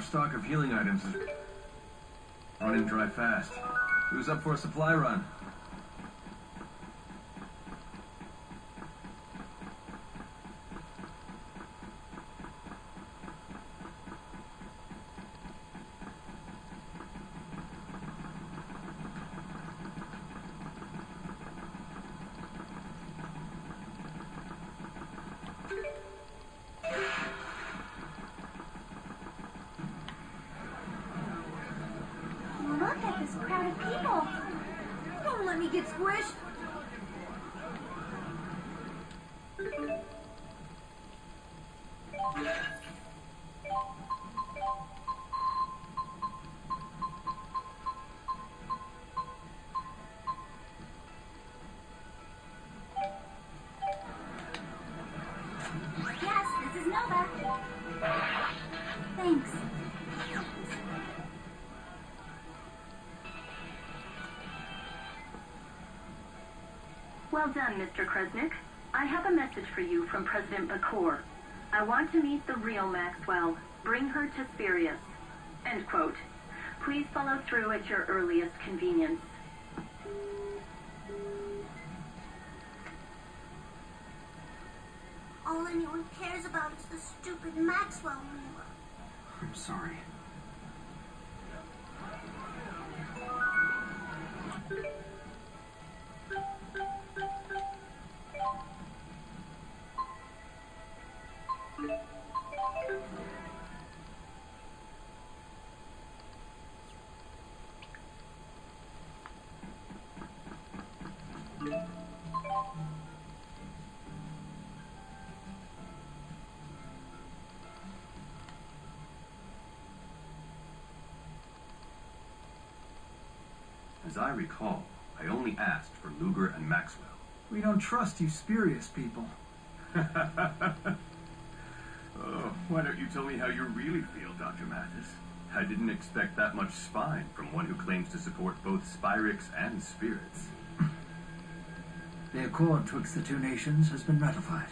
Our stock of healing items is running dry fast. Who's up for a supply run? Look at this crowd of people. Don't let me get squished. Yes, this is Nova. Thanks. Well done, Mr. Kresnik. I have a message for you from President Bakor. I want to meet the real Maxwell. Bring her to Spirius. End quote. Please follow through at your earliest convenience. All anyone cares about is the stupid Maxwell war. I'm sorry. As I recall, I only asked for Luger and Maxwell. We don't trust you spurious people. Oh, why don't you tell me how you really feel, Dr. Mathis? I didn't expect that much spine from one who claims to support both Spyrix and spirits. The accord twixt the two nations has been ratified.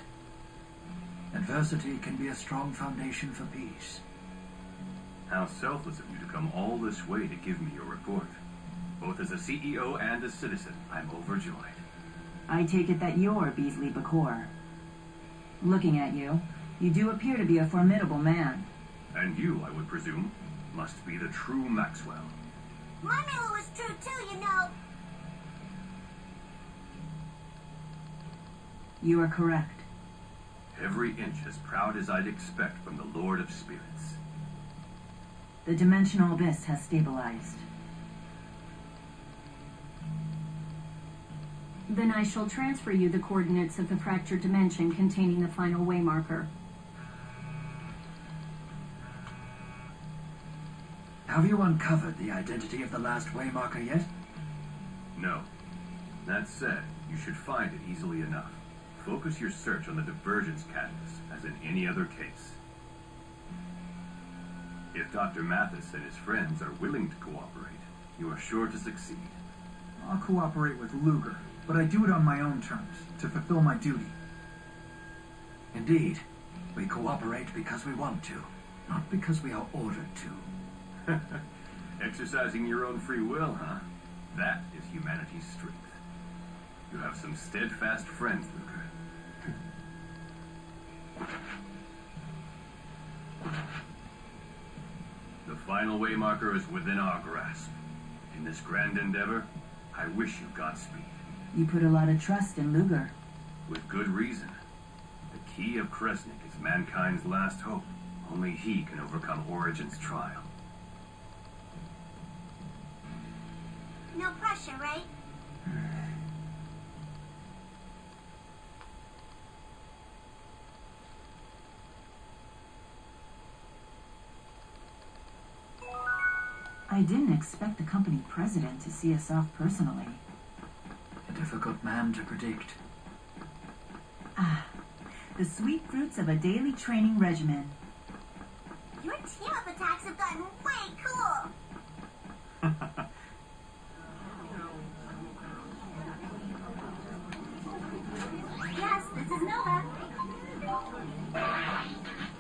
Adversity can be a strong foundation for peace. How selfless of you to come all this way to give me your report. Both as a CEO and a citizen, I'm overjoyed. I take it that you're Beasley Bakor. Looking at you, you do appear to be a formidable man. And you, I would presume, must be the true Maxwell. My Milo is true too, you know. You are correct. Every inch as proud as I'd expect from the Lord of Spirits. The dimensional abyss has stabilized. Then I shall transfer you the coordinates of the fractured dimension containing the final waymarker. Have you uncovered the identity of the last waymarker yet? No. That said, you should find it easily enough. Focus your search on the divergence catalyst, as in any other case. If Dr. Mathis and his friends are willing to cooperate, you are sure to succeed. I'll cooperate with Luger, but I do it on my own terms, to fulfill my duty. Indeed. We cooperate because we want to, not because we are ordered to. Exercising your own free will, huh? That is humanity's strength. You have some steadfast friends, Luger. The final waymarker is within our grasp. In this grand endeavor, I wish you Godspeed. You put a lot of trust in Luger. With good reason. The key of Kresnik is mankind's last hope. Only he can overcome Origin's trial. No pressure, right? I didn't expect the company president to see us off personally. A difficult man to predict. Ah, the sweet fruits of a daily training regimen. Your team-up attacks have gotten way cool. Yes, this is Nova.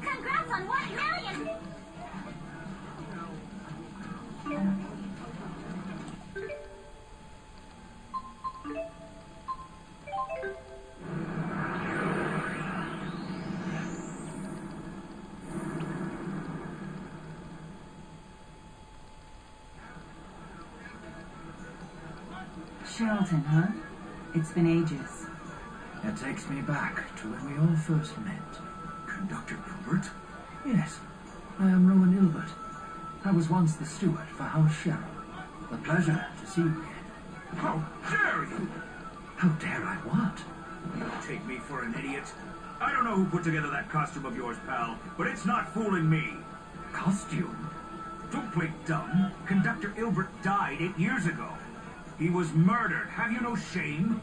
Congrats on 1 million! Charlton, huh? It's been ages. It takes me back to when we all first met. Conductor Gilbert? Yes, I am Rowan Ilbert. I was once the steward for House Sheriff. A pleasure to see you again. How dare you! How dare I what? You take me for an idiot? I don't know who put together that costume of yours, pal, but it's not fooling me. Costume? Don't play dumb. Conductor Ilbert died 8 years ago. He was murdered. Have you no shame?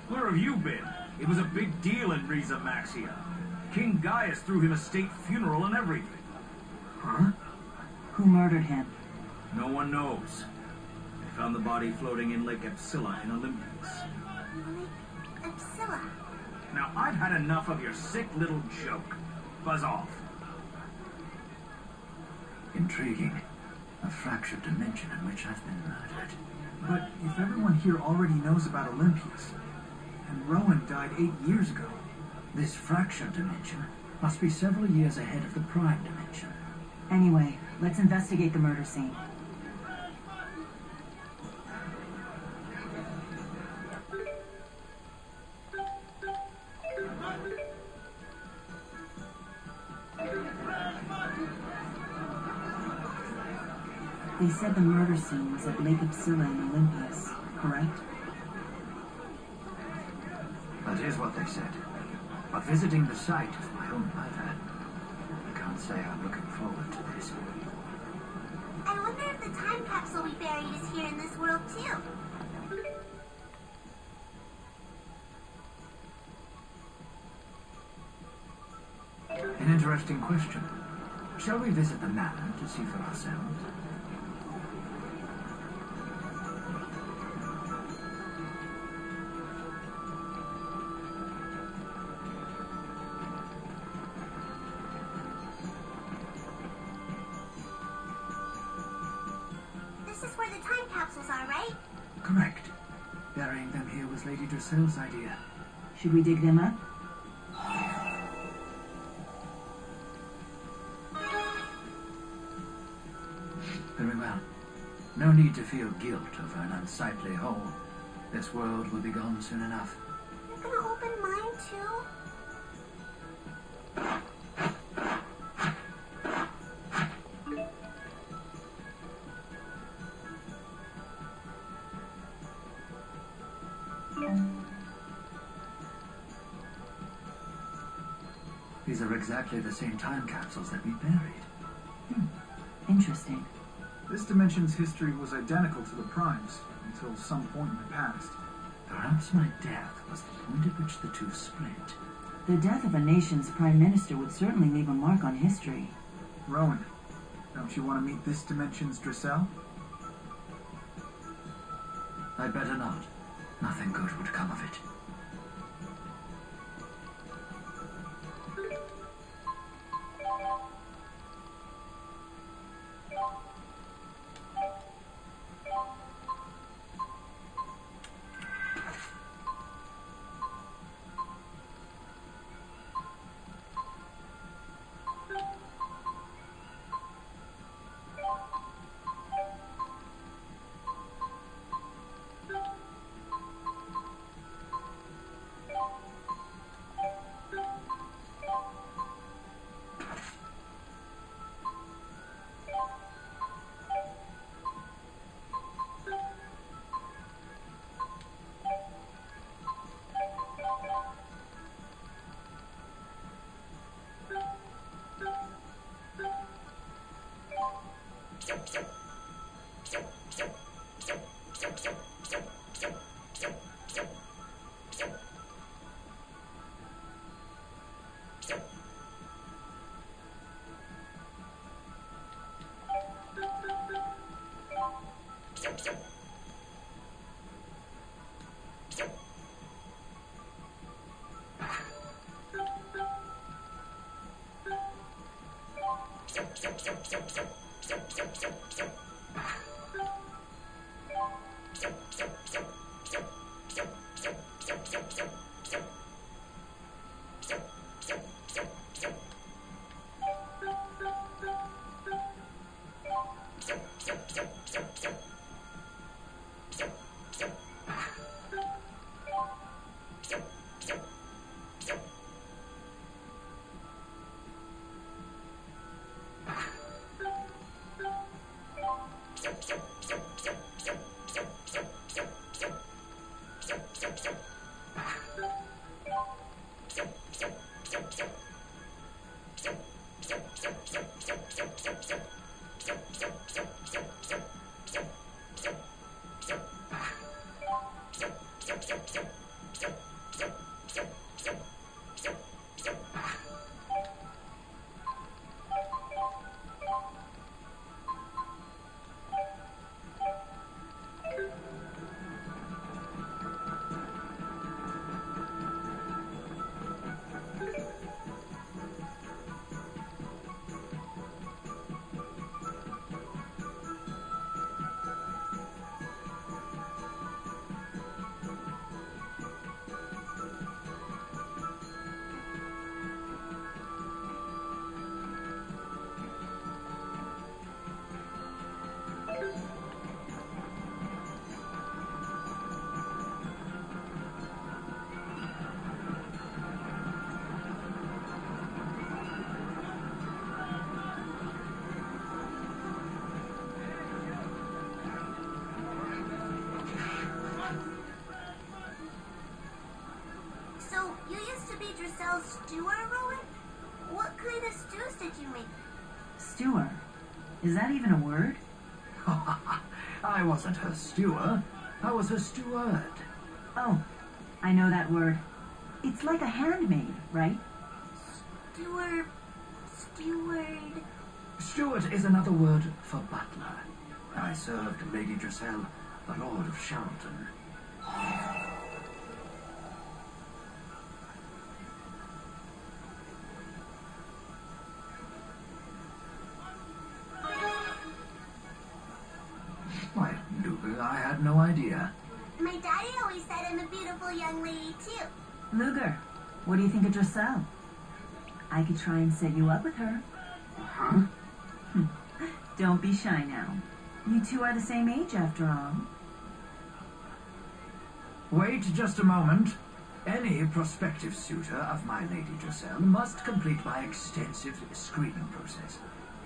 Where have you been? It was a big deal in Riza Maxia. King Gaius threw him a state funeral and everything. Huh? Who murdered him? No one knows. They found the body floating in Lake Xillia in Olympus. Lake Xillia. Now, I've had enough of your sick little joke. Buzz off. Intriguing. A fractured dimension in which I've been murdered. But if everyone here already knows about Olympius, and Rowan died 8 years ago, This fractured dimension must be several years ahead of the prime dimension. Anyway, let's investigate the murder scene. They said the murder scene was at Lake Xillia in Olympus, correct? That is what they said. But visiting the site is my own murder. I can't say I'm looking forward to this. I wonder if the time capsule we buried is here in this world too. An interesting question. Shall we visit the manor to see for ourselves? This is where the time capsules are, right? Correct. Burying them here was Lady Drusselle's idea. Should we dig them up? Very well. No need to feel guilt over an unsightly hole. This world will be gone soon enough. You're gonna open mine too? These are exactly the same time capsules that we buried. Interesting. this dimension's history was identical to the Prime's until some point in the past. Perhaps my death was the point at which the two split. The death of a nation's prime minister would certainly leave a mark on history. Rowan, don't you want to meet this dimension's Drissel? I'd better not. Nothing good would come of it. So, you used to be Drisselle's steward, Rowan? What kind of stews did you make? Steward? Is that even a word? I wasn't her steward. I was her steward. Oh, I know that word. It's like a handmaid, right? Steward... Steward is another word for butler. I served Lady Drisselle, the Lord of Charlton. Why, Luger, I had no idea. My daddy always said I'm a beautiful young lady, too. Luger, what do you think of Drisselle? I could try and set you up with her. Huh? Don't be shy now. You two are the same age, after all. Wait just a moment. Any prospective suitor of my Lady Drisselle must complete my extensive screening process.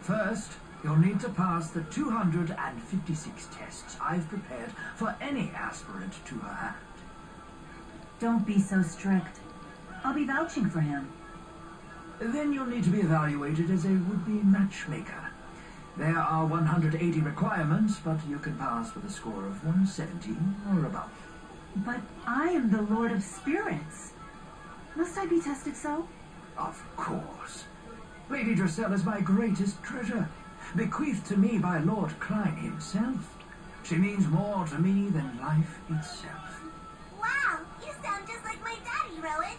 First, you'll need to pass the 256 tests I've prepared for any aspirant to her hand. Don't be so strict. I'll be vouching for him. Then you'll need to be evaluated as a would-be matchmaker. There are 180 requirements, but you can pass with a score of 170 or above. But I am the Lord of Spirits. Must I be tested so? Of course. Lady Drisselle is my greatest treasure, bequeathed to me by Lord Klein himself. She means more to me than life itself. Wow, you sound just like my daddy, Rowan.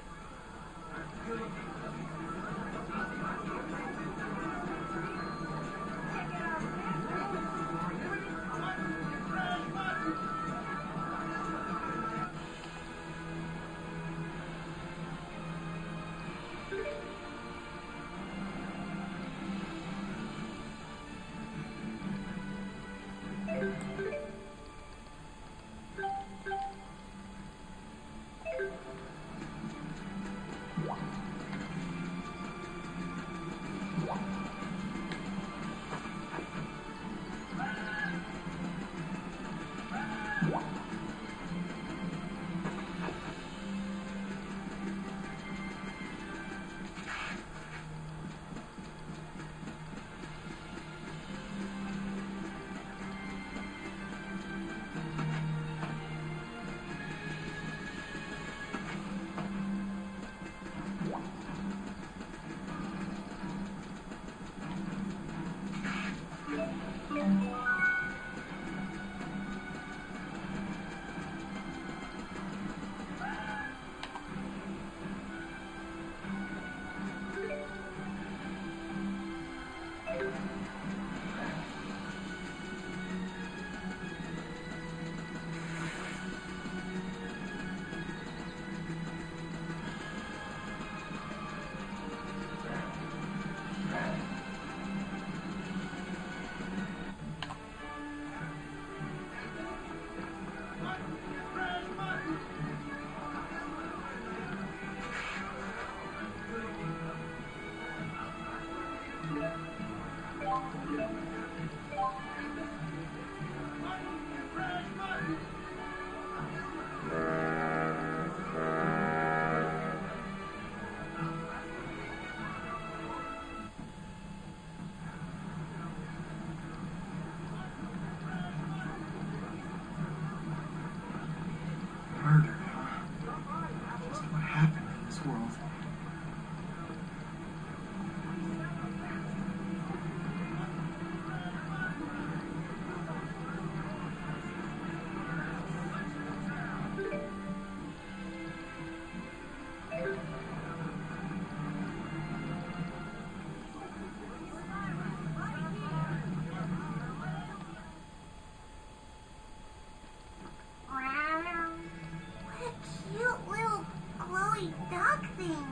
thing.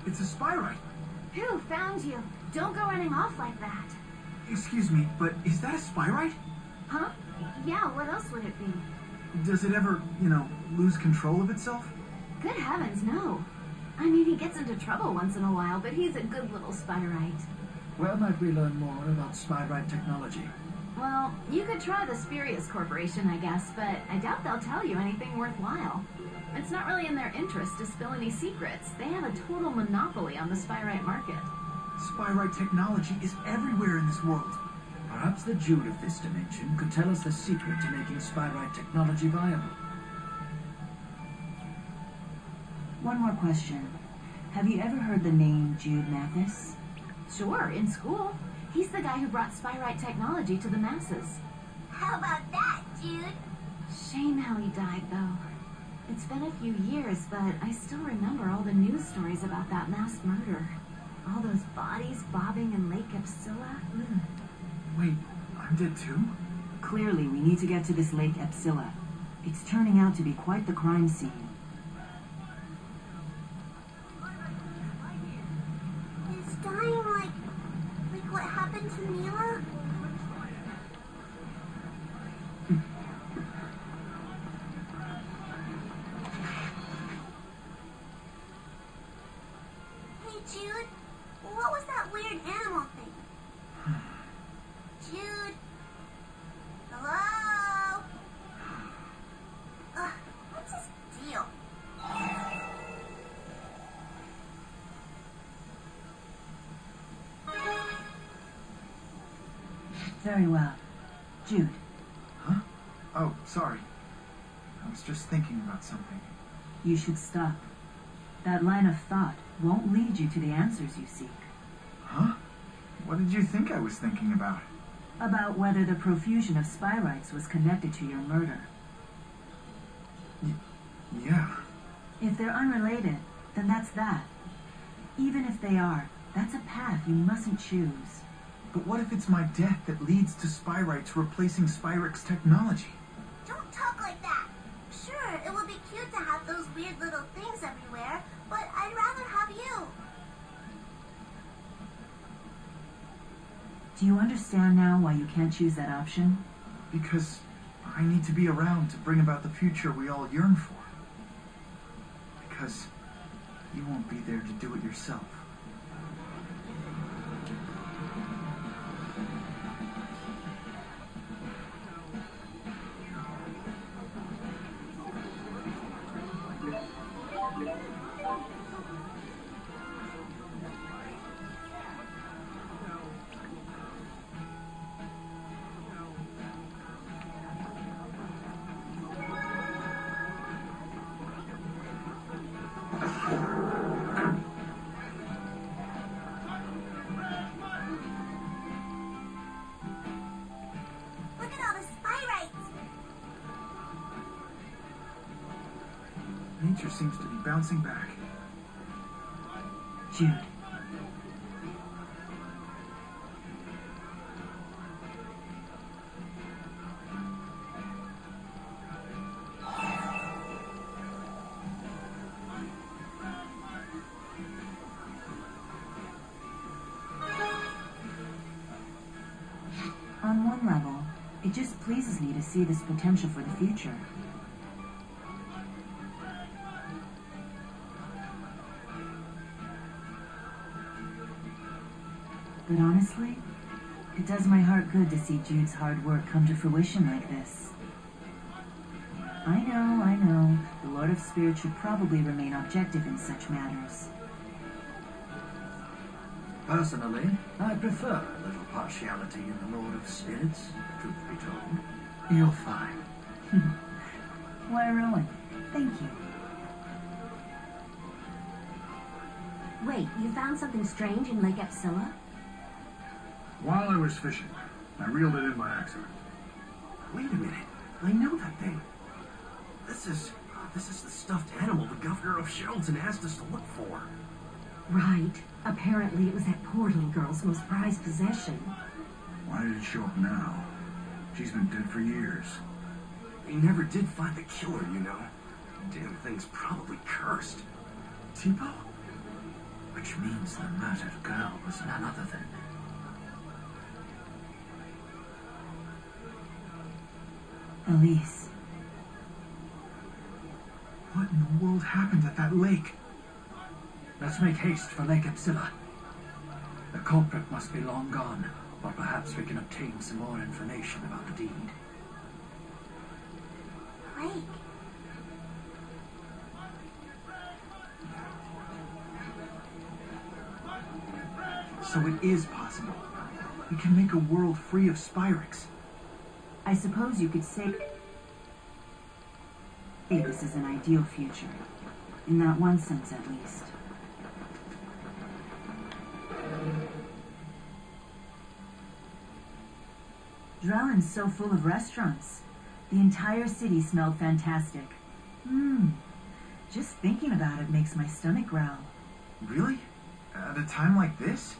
It's a spyrite. Who found you? Don't go running off like that. Excuse me, but is that a spyrite? Huh? Yeah, what else would it be? Does it ever, lose control of itself? Good heavens, no. I mean, he gets into trouble once in a while, but he's a good little spyrite. Where might we learn more about spyrite technology? Well, you could try the Spurious Corporation, I guess, but I doubt they'll tell you anything worthwhile. It's not really in their interest to spill any secrets. They have a total monopoly on the spyrite market. Spyrite technology is everywhere in this world. Perhaps the Jude of this dimension could tell us the secret to making spyrite technology viable. One more question. Have you ever heard the name Jude Mathis? Sure, in school. He's the guy who brought spyrite technology to the masses. How about that, Jude? Shame how he died, though. It's been a few years, but I still remember all the news stories about that mass murder. All those bodies bobbing in Lake Epsilla. Wait, I'm dead too? Clearly, we need to get to this Lake Epsilla. It's turning out to be quite the crime scene. He's dying like what happened to Mila? Hey, Jude, what was that weird animal thing? Jude? Hello? What's his deal? Very well. Jude. Huh? Oh, sorry. I was just thinking about something. You should stop. That line of thought won't lead you to the answers you seek. Huh? What did you think I was thinking about? About whether the profusion of spyrites was connected to your murder. Yeah. If they're unrelated, then that's that. Even if they are, that's a path you mustn't choose. But what if it's my death that leads to spyrites replacing Spyrix technology? Don't talk like that. Sure, it would be cute to have those weird little things everywhere, but I'd rather have you. Do you understand now why you can't choose that option? Because I need to be around to bring about the future we all yearn for. Because you won't be there to do it yourself. Look at all the spyrites. Nature seems to be bouncing back. Jude. On one level, it just pleases me to see this potential for the future. But honestly, it does my heart good to see Jude's hard work come to fruition like this. I know, the Lord of Spirits should probably remain objective in such matters. Personally, I prefer a little partiality in the Lord of Spirits, truth be told. You're fine. Why, Rowan, thank you. Wait, you found something strange in Lake Epsilla? While I was fishing, I reeled it in by accident. Wait a minute. I know that thing. This is the stuffed animal the governor of Shelton asked us to look for. Right. Apparently it was that poor little girl's most prized possession. Why did it show up now? She's been dead for years. They never did find the killer, you know. Damn thing's probably cursed. Tipo? Which means the murdered girl was none other than... Elise. What in the world happened at that lake? Let's make haste for Lake xillia. The culprit must be long gone, or perhaps we can obtain some more information about the deed. Lake. So it is possible. We can make a world free of Spyrex. I suppose you could say this is an ideal future. In that one sense, at least. Drellin's so full of restaurants. The entire city smelled fantastic. Just thinking about it makes my stomach growl. Really? At a time like this?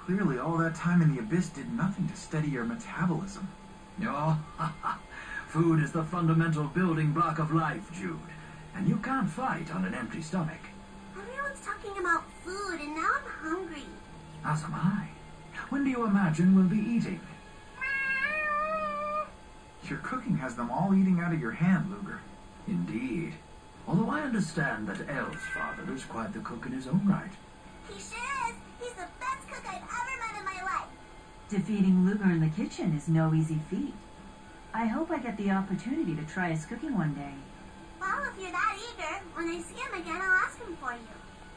Clearly all that time in the Abyss did nothing to steady your metabolism. Oh, food is the fundamental building block of life, Jude. And you can't fight on an empty stomach. Everyone's talking about food, and now I'm hungry. As am I. When do you imagine we'll be eating? Your cooking has them all eating out of your hand, Luger. Indeed. Although I understand that El's father is quite the cook in his own right. He sure is. He's the best cook I've ever met in my life. Defeating Luger in the kitchen is no easy feat. I hope I get the opportunity to try his cooking one day. Well, if you're that eager, when I see him again, I'll ask him for you.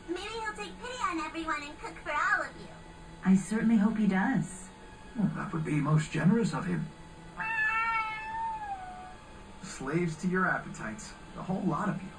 Maybe he'll take pity on everyone and cook for all of you. I certainly hope he does. Well, that would be most generous of him. Slaves to your appetites. The whole lot of you.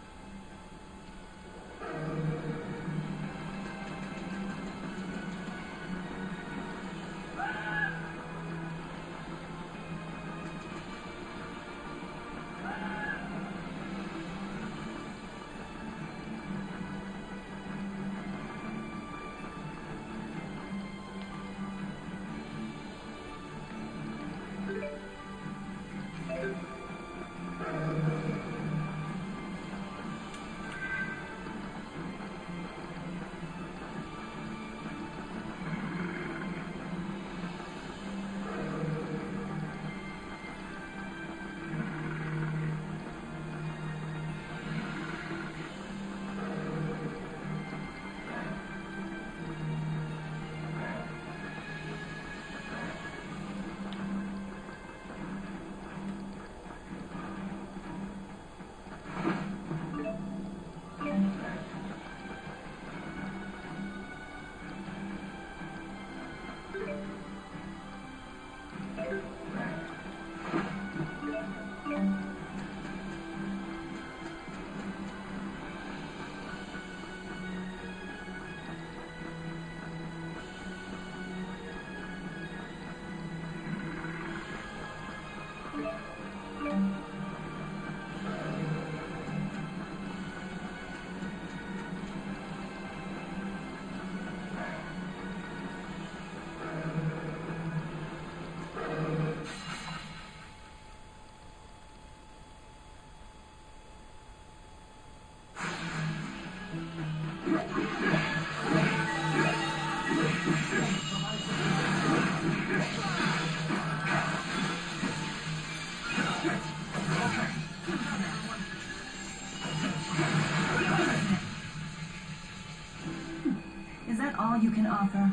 Is that all you can offer?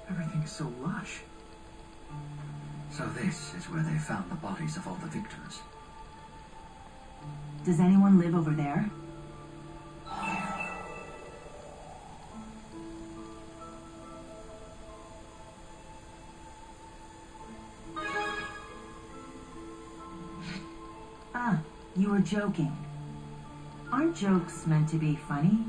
Everything is so lush. So this is where they found the bodies of all the victims. Does anyone live over there? Ah, you were joking. Aren't jokes meant to be funny?